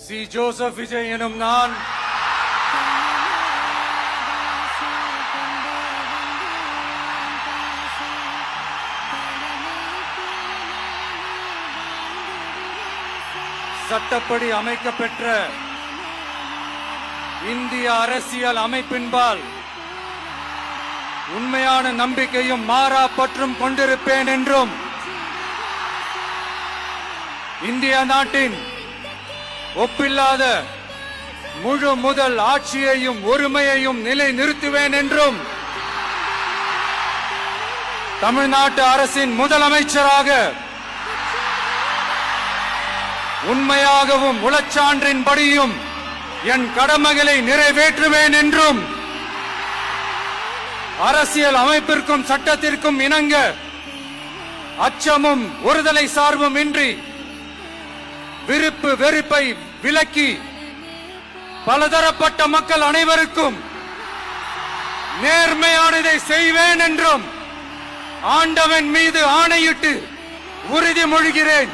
C Joseph Vijay எனும் நான் சட்டப்படி அமைக்கப்பெற்ற இந்திய அரசியல் அமைப்பின்பால் உண்மையான நம்பிக்கையும் மாறா பற்றும் கொண்டிருப்பேன் என்றும் இந்திய நாட்டின் ஒப்பில்லாத முழு முதல் ஆட்சியையும் ஒருமையையும் நிலை நிறுத்துவேன் என்றும் தமிழ்நாட்டு அரசின் முதலமைச்சராக உண்மையாகவும் உளச்சான்றின்படியும் என் கடமைகளை நிறைவேற்றுவேன் என்றும் அரசியல் அமைப்பிற்கும் சட்டத்திற்கும் இணங்க அச்சமும் ஒருதலை சார்பும் இன்றி விருப்பு வெறுப்பை விலக்கி பலதரப்பட்ட மக்கள் அனைவருக்கும் நேர்மையானதை செய்வேன் என்றும் ஆண்டவன் மீது ஆணையிட்டு உறுதிமொழிகிறேன்.